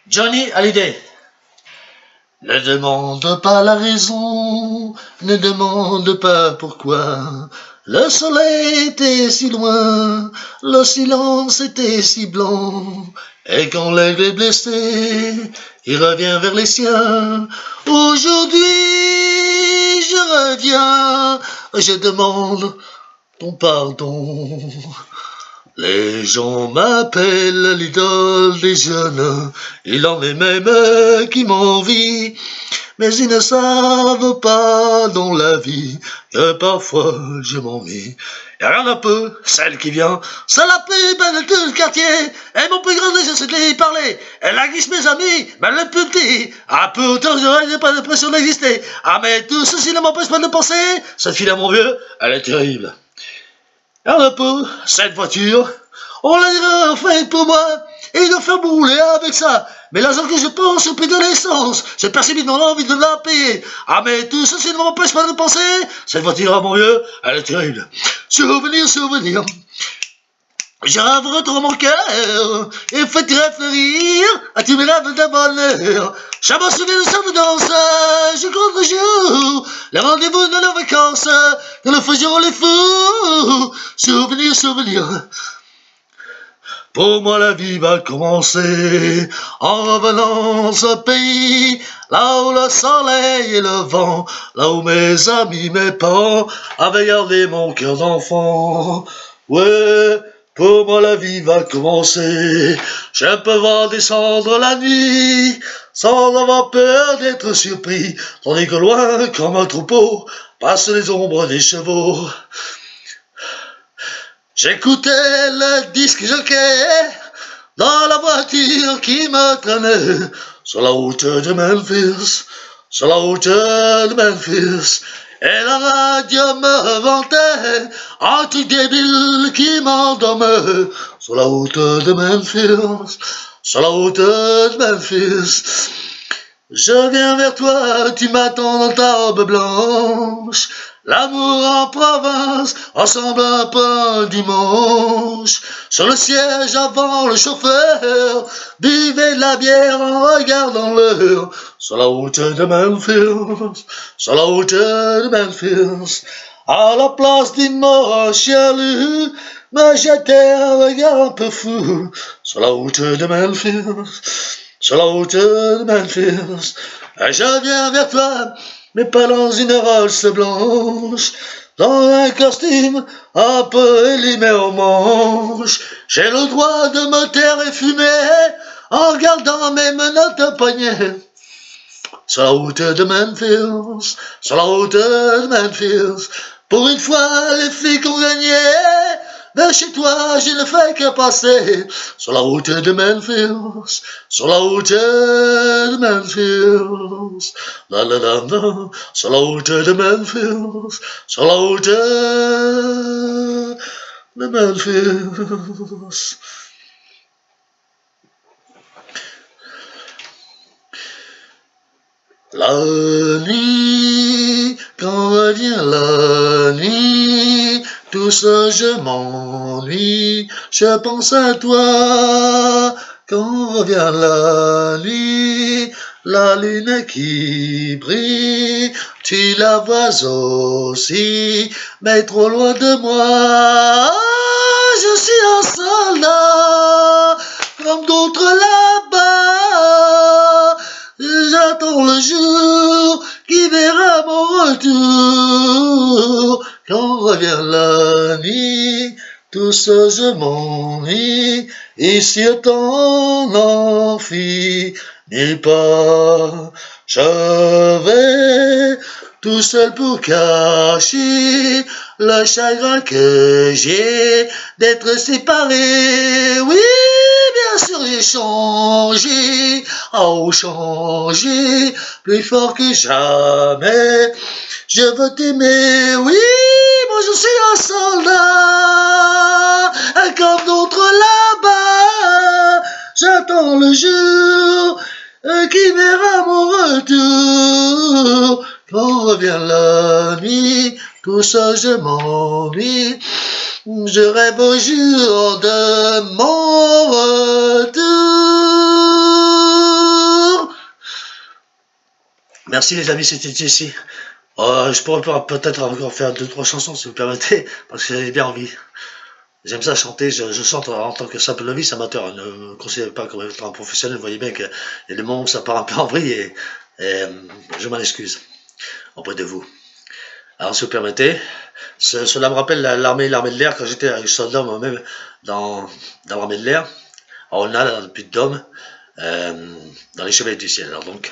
Johnny Hallyday. Ne demande pas la raison, ne demande pas pourquoi. Le soleil était si loin, le silence était si blanc. Et quand l'aigle est blessé, il revient vers les siens. Aujourd'hui, je reviens, je demande ton pardon. Les gens m'appellent l'idole des jeunes, il en est même qui m'envient, mais ils ne savent pas dans la vie que parfois je m'ennuie. Et regarde un peu, celle qui vient, c'est la plus belle de tout le quartier, et mon plus grand désir c'est de lui parler. Elle a glisse mes amis, mais elle est plus petit, un peu autant je n'ai pas l'impression d'exister. Ah mais tout ceci ne m'empêche pas de penser, cette fille-là mon vieux, elle est terrible. Regarde un peu, cette voiture, on l'a faite pour moi, et il doit faire rouler avec ça. Mais l'argent que je pense au prix de l'essence, j'ai persévérement l'envie de la payer. Ah mais tout ceci ne m'empêche pas de penser, cette voiture, mon vieux, elle est terrible. Souvenir, souvenir, j'ai un retour à mon cœur, et fait réfléchir à tous mes rêves de bonheur. Je me souviens de cette danse, jour contre jour, les rendez-vous de nos vacances, que nous faisions les fous. Souvenir, souvenir. Pour moi la vie va commencer en revenant dans ce pays, là où le soleil et le vent, là où mes amis, mes parents avaient gardé mon cœur d'enfant. Ouais, pour moi la vie va commencer, je peux voir descendre la nuit, sans avoir peur d'être surpris, tandis que loin, comme un troupeau, passent les ombres des chevaux. J'écoutais le disque jockey dans la voiture qui me traînait sur la route de Memphis, sur la route de Memphis. Et la radio me vantait un truc débile qui m'endormait sur la route de Memphis, sur la route de Memphis. Je viens vers toi, tu m'attends dans ta robe blanche. L'amour en province ressemble un peu à un dimanche. Sur le siège avant le chauffeur, buvez de la bière en regardant l'heure. Sur la route de Memphis, sur la route de Memphis. À la place du mort Shirley, me jetait un regard un peu fou. Sur la route de Memphis, sur la route de Memphis. Et je viens vers toi, mais pas dans une Rolls blanche, dans un costume un peu élimé aux manches. J'ai le droit de me taire et fumer en regardant mes menottes au poignet. Sur la route de Memphis, sur la route de Memphis, pour une fois les flics ont gagné. De chez toi, je ne fais que passer sur la route de Memphis, sur la route de Memphis, la la la la, sur la route de Memphis, sur la route de Memphis. La nuit, quand revient la nuit, tout ça je m'ennuie, je pense à toi. Quand revient la nuit, la lune qui brille, tu la vois aussi, mais trop loin de moi. Je suis un soldat, comme d'autres là-bas. J'attends le jour qui verra mon retour. Quand revient la nuit, tout ça je m'ennuie. Ici autant n'en finit pas. Je vais tout seul pour cacher le chagrin que j'ai d'être séparé. Oui, bien sûr j'ai changé, oh changé, plus fort que jamais. Je veux t'aimer, oui, moi je suis un soldat, comme d'autres là-bas. J'attends le jour qui verra mon retour. Quand revient la nuit, tout ça je m'ennuie. Je rêve au jour de mon retour. Merci les amis, c'était ici. Je pourrais peut-être encore faire 2-3 chansons si vous permettez, parce que j'ai bien envie. J'aime ça chanter, je chante en tant que simple novice amateur, ne me considérez pas comme étant un professionnel, vous voyez bien qu'il y a des moments où ça part un peu en vrille et je m'en excuse auprès de vous. Alors si vous permettez, cela me rappelle l'armée de l'air, quand j'étais soldat moi-même dans l'armée de l'air, on a dans le Puy-de-Dôme, dans les Chevaliers du Ciel. Alors donc...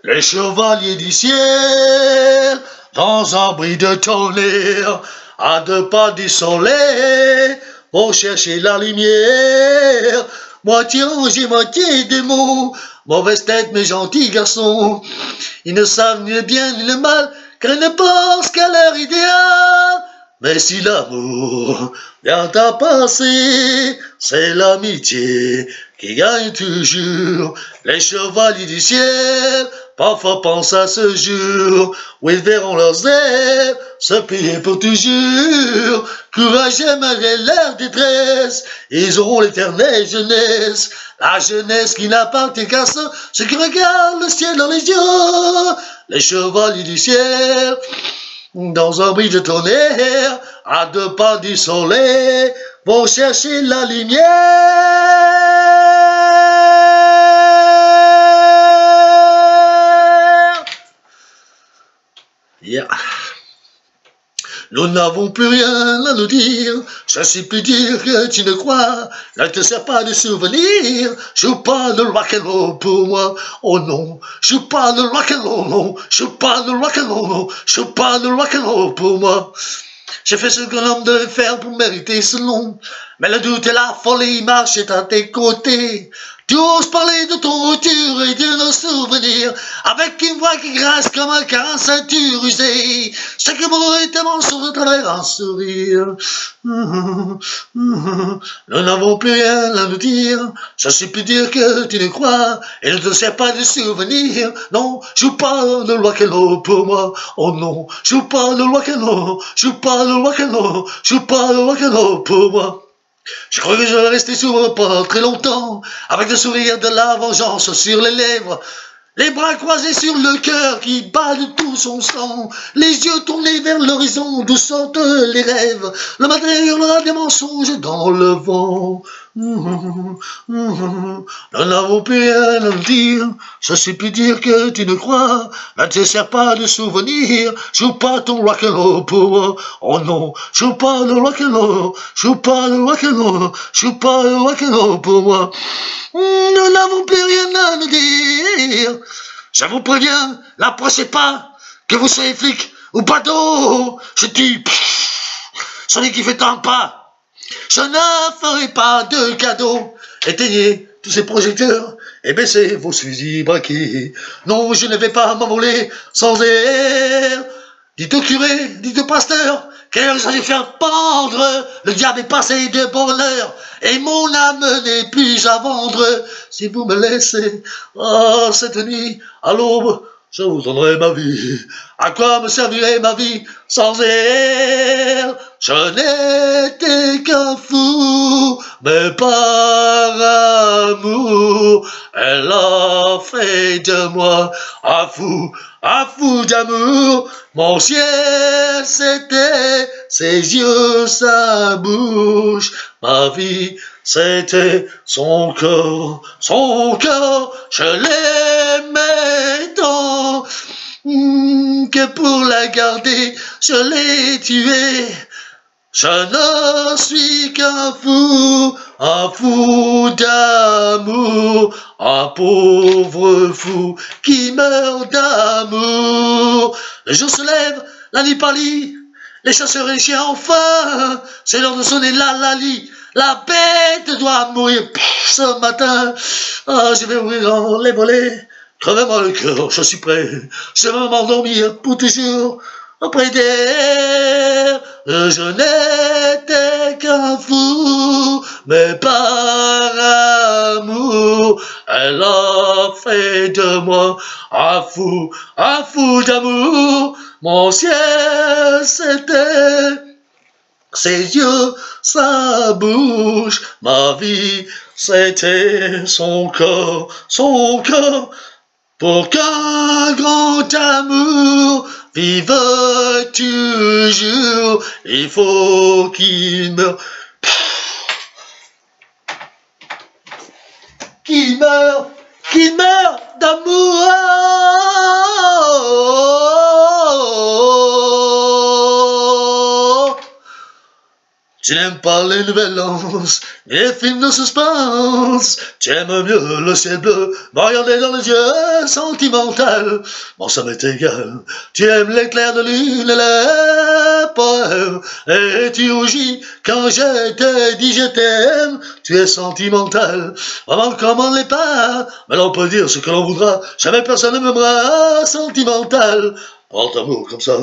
Les chevaliers du ciel, dans un bruit de tonnerre, à 2 pas du soleil, vont chercher la lumière. Moitié ange et moitié démon, mauvaise tête mais gentils garçons. Ils ne savent ni le bien ni le mal, car ils ne pensent qu'à leur idéal. Mais si l'amour vient à passer, c'est l'amitié qui gagne toujours. Les chevaliers du ciel parfois pensent à ce jour où ils verront leurs ailes se plier pour toujours. Courageux malgré leur détresse, ils auront l'éternelle jeunesse. La jeunesse qui n'appartient qu'à ceux qui regardent le ciel dans les yeux. Les chevaliers du ciel, dans un bruit de tonnerre, à 2 pas du soleil, vont chercher la lumière. Yeah. Nous n'avons plus rien à nous dire, je ne sais plus dire que tu ne crois, ne te sers pas de souvenirs, joue pas de rock'n'roll pour moi, oh non, joue pas de rock'n'roll, non, joue pas de rock'n'roll, non, joue pas de rock'n'roll pour moi. J'ai fait ce que l'homme devait faire pour mériter ce nom, mais le doute et la folie marchaient à tes côtés. Tu oses parler de ton retour et de nos souvenirs, avec une voix qui grince comme un carin ceinture usé. Chaque mot est un mensonge à travers un sourire. Nous n'avons plus rien à nous dire, je sais plus dire que tu ne crois, et ne te sers pas de souvenirs. Non, joue pas de rock'n'roll pour moi, oh non, joue pas de rock'n'roll, joue pas de rock'n'roll, joue pas de rock'n'roll pour moi. Je crois que je vais rester sourd pendant très longtemps, avec le sourire de la vengeance sur les lèvres, les bras croisés sur le cœur qui bat de tout son sang, les yeux tournés vers l'horizon d'où sortent les rêves, le matin hurlera des mensonges dans le vent. Nous n'avons plus rien à dire, je sais plus dire que tu ne crois, ne te sers pas de souvenirs, joue pas ton rock'n'roll pour moi, oh non, joue pas le rock'n'roll, joue pas le rock'n'roll, joue pas le rock'n'roll pour moi. Nous n'avons plus rien à nous dire, je vous préviens, n'approchez pas, que vous soyez flic ou bateau, je dis, celui qui fait un pas. Je ne ferai pas de cadeau. Éteignez tous ces projecteurs et baissez vos fusils braqués. Non, je ne vais pas m'envoler sans air. Dites au curé, dites au pasteur, qu'elle j'allais faire pendre. Le diable est passé de bonheur et mon âme n'est plus à vendre. Si vous me laissez, cette nuit, à l'aube, je vous donnerai ma vie. À quoi me servirait ma vie sans elle? Je n'étais qu'un fou, mais par amour, elle a fait de moi un fou d'amour. Mon ciel, c'était ses yeux, sa bouche. Ma vie, c'était son corps, je l'aimais tant que pour la garder, je l'ai tuée. Je ne suis qu'un fou d'amour, un pauvre fou qui meurt d'amour. Le jour se lève, la nuit pâlit, les chasseurs et les chiens ont faim, c'est l'heure de sonner la lit. La bête doit mourir ce matin. Je vais ouvrir dans les volets. Crevez-moi le cœur, je suis prêt. Je veux m'endormir pour toujours auprès d'elle. Je n'étais qu'un fou, mais par amour, elle a fait de moi un fou d'amour. Mon ciel, c'était Ses yeux, sa bouche, ma vie, c'était son corps, pour qu'un grand amour vive toujours, il faut qu'il meure. Qu'il meure d'amour. Tu n'aimes pas les nouvelles-lances, les films de suspense. Tu aimes mieux le ciel bleu, me regarder dans les yeux, sentimental. Bon, ça m'est égal. Tu aimes l'éclair de lune et les poèmes. Et tu rougis quand je te dis je t'aime. Tu es sentimental. Vraiment comme on l'est pas. Mais l'on peut dire ce que l'on voudra. Jamais personne ne m'aimera. Sentimental. Prends ton amour comme ça.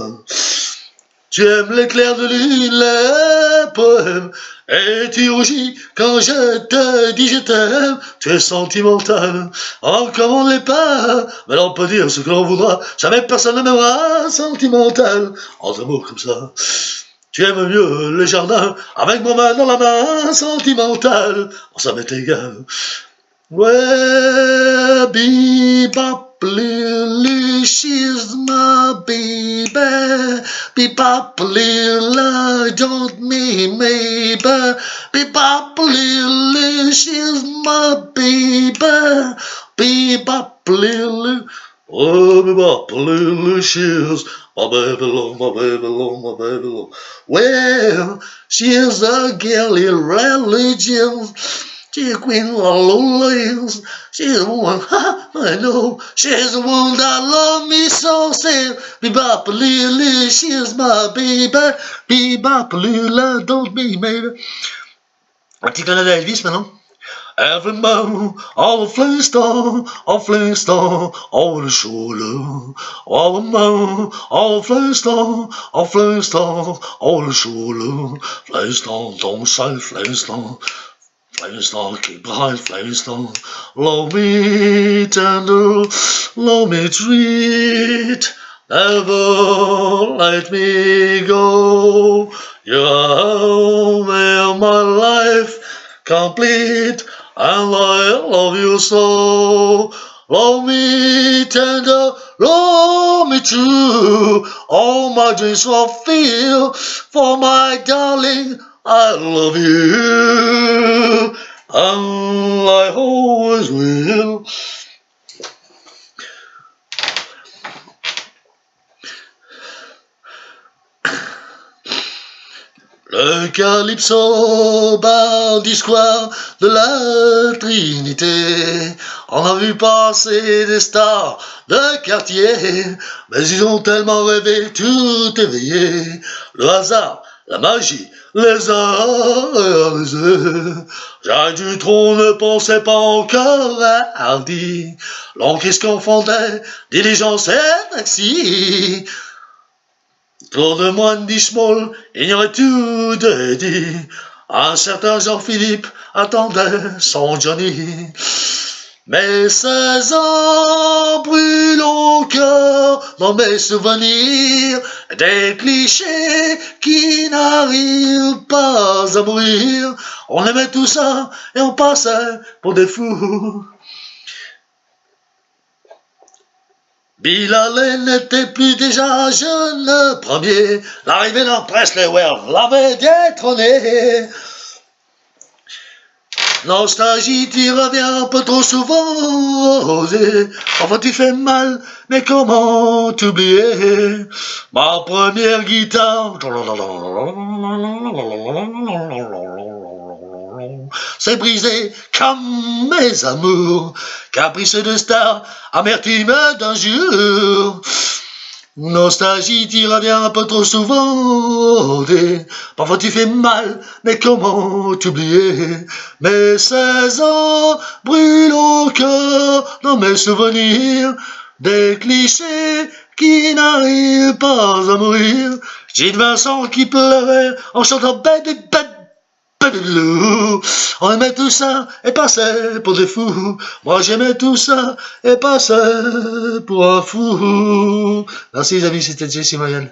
Tu aimes l'éclair de lune, les poèmes, et tu rougis quand je te dis je t'aime. Tu es sentimental, oh comme on l'est pas, mais l'on peut dire ce que l'on voudra, jamais personne ne m'aimera. Sentimental, en un mot comme ça. Tu aimes mieux le jardin, avec mon main dans la main. Sentimental, oh, ça m'est égal. Ouais, bebop, Lily, she's my baby. Bebop, Lily, don't mean maybe. Bebop, Lily, she's my baby. Bebop, Lily, oh, bebop, Lily, she's my baby, my baby, my baby. Well, she's a girly religion. She's a queen of lowlands. She's the one, I know. She's the one that love me so. Say, bebop, Lily, she's my baby. Bebop, Lily, don't be maybe. Un petit clin d'œil Elvis maintenant. Every man, all the Flintstone, all the shoulder. All the man, all the Flintstone, all the shoulder. Flintstone, don't say Flintstone. Flintstone, keep behind Flintstone. Love me tender, love me sweet. Never let me go. You made my life complete, and I love you so. Love me tender, love me true. All my dreams fulfill for my darling. I love you, and I always will. Le calypso bar du square de la Trinité. On a vu passer des stars de quartier, mais ils ont tellement rêvé tout éveillé. Le hasard, la magie, les arts, j'ai du trône ne pensait pas encore hardi. L'encre se confondait, diligence et taxi. Tour de moine d'Ishmael, ignorait tout de dit. Un certain Jean-Philippe attendait son Johnny. Mes 16 ans brûlent au cœur dans mes souvenirs, des clichés qui n'arrivent pas à mourir. On aimait tout ça et on passait pour des fous. Bill Allen n'était plus déjà jeune le premier. L'arrivée d'un Presley Werve l'avait détrôné. Nostalgie, tu reviens un peu trop souvent. Enfin, tu fais mal, mais comment t'oublier ma première guitare? C'est brisé comme mes amours, caprice de star, amertume d'un jour. Nostalgie, tu reviens un peu trop souvent. Parfois tu fais mal, mais comment t'oublier? Mes 16 ans brûlent au cœur dans mes souvenirs, des clichés qui n'arrivent pas à mourir. Gilles Vincent qui pleurait en chantant Baby Baby. On aimait tout ça et passait pour des fous. Moi j'aimais tout ça et passais pour un fou. Merci les amis, c'était Jesse Moyenne.